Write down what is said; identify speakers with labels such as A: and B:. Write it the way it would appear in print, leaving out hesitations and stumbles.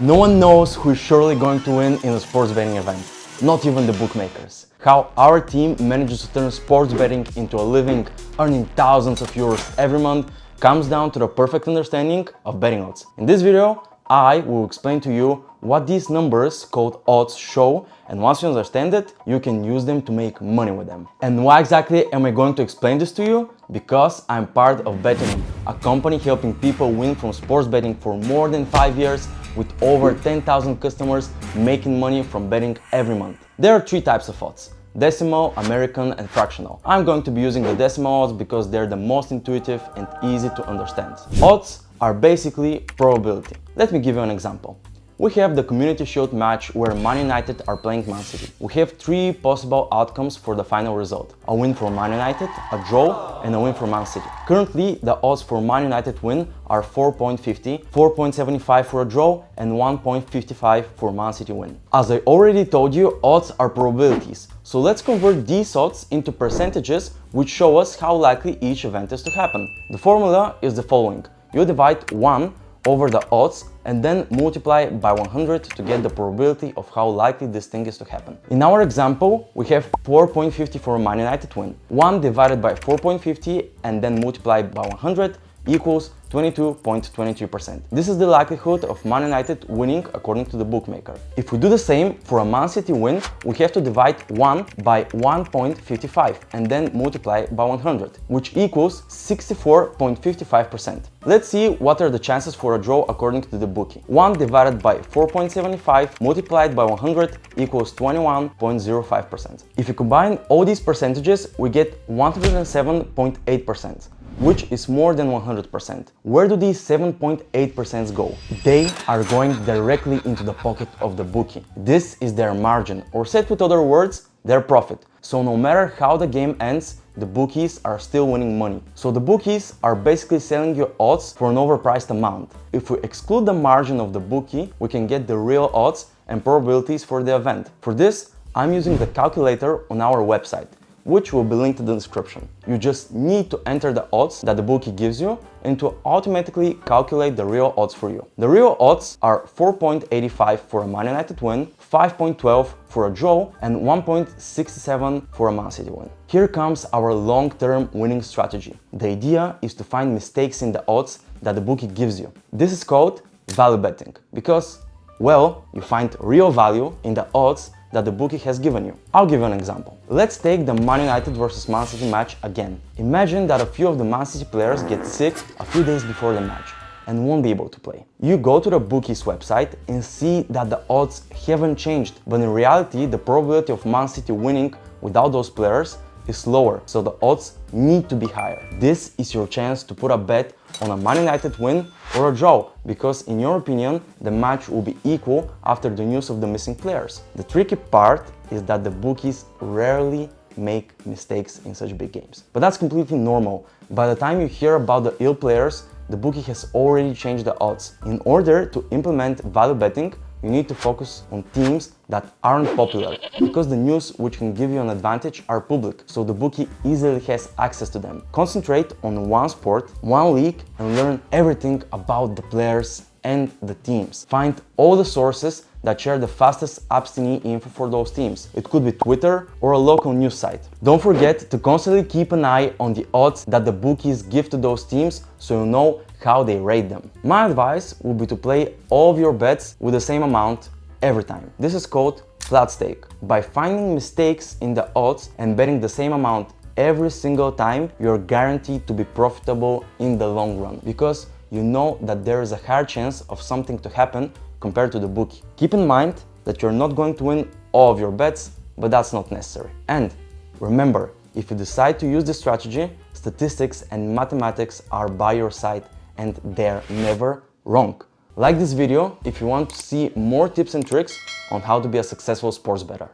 A: No one knows who is surely going to win in a sports betting event, not even the bookmakers. How our team manages to turn sports betting into a living, earning thousands of euros every month, comes down to the perfect understanding of betting odds. In this video, I will explain to you what these numbers called odds show, and once you understand it, you can use them to make money with them. And why exactly am I going to explain this to you? Because I'm part of Betting, a company helping people win from sports betting for more than 5 years, with over 10,000 customers making money from betting every month. There are three types of odds: decimal, American, and fractional. I'm going to be using the decimal odds because they're the most intuitive and easy to understand. Odds are basically probability. Let me give you an example. We have the Community Shield match where Man United are playing Man City. We have three possible outcomes for the final result: a win for Man United, a draw, and a win for Man City. Currently, the odds for Man United win are 4.50, 4.75 for a draw, and 1.55 for Man City win. As I already told you, odds are probabilities. So let's convert these odds into percentages, which show us how likely each event is to happen. The formula is the following. You divide 1 over the odds and then multiply by 100 to get the probability of how likely this thing is to happen. In our example, we have 4.50 for a Man United win. 1 divided by 4.50 and then multiplied by 100 equals 22.22%. This is the likelihood of Man United winning according to the bookmaker. If we do the same for a Man City win, we have to divide 1 by 1.55 and then multiply by 100, which equals 64.55%. Let's see what are the chances for a draw according to the bookie. 1 divided by 4.75 multiplied by 100 equals 21.05%. If you combine all these percentages, we get 107.8%. which is more than 100%. Where do these 7.8% go? They are going directly into the pocket of the bookie. This is their margin, or said with other words, their profit. So no matter how the game ends, the bookies are still winning money. So the bookies are basically selling you odds for an overpriced amount. If we exclude the margin of the bookie, we can get the real odds and probabilities for the event. For this, I'm using the calculator on our website, which will be linked in the description. You just need to enter the odds that the bookie gives you and to automatically calculate the real odds for you. The real odds are 4.85 for a Man United win, 5.12 for a draw, and 1.67 for a Man City win. Here comes our long-term winning strategy. The idea is to find mistakes in the odds that the bookie gives you. This is called value betting because, well, you find real value in the odds that the bookie has given you. I'll give you an example. Let's take the Man United versus Man City match again. Imagine that a few of the Man City players get sick a few days before the match and won't be able to play. You go to the bookie's website and see that the odds haven't changed, but in reality the probability of Man City winning without those players is lower, so the odds need to be higher. This is your chance to put a bet on a Man United win or a draw, because in your opinion the match will be equal after the news of the missing players. The tricky part is that the bookies rarely make mistakes in such big games. But that's completely normal. By the time you hear about the ill players, the bookie has already changed the odds. In order to implement value betting, you need to focus on teams that aren't popular, because the news which can give you an advantage are public, so the bookie easily has access to them. Concentrate on one sport, one league, and learn everything about the players and the teams. Find all the sources that share the fastest abstinee info for those teams. It could be Twitter or a local news site. Don't forget to constantly keep an eye on the odds that the bookies give to those teams so you know how they rate them. My advice would be to play all of your bets with the same amount every time. This is called flat stake. By finding mistakes in the odds and betting the same amount every single time, you're guaranteed to be profitable in the long run, because you know that there is a higher chance of something to happen compared to the bookie. Keep in mind that you're not going to win all of your bets, but that's not necessary. And remember, if you decide to use this strategy, statistics and mathematics are by your side and they're never wrong. Like this video if you want to see more tips and tricks on how to be a successful sports bettor.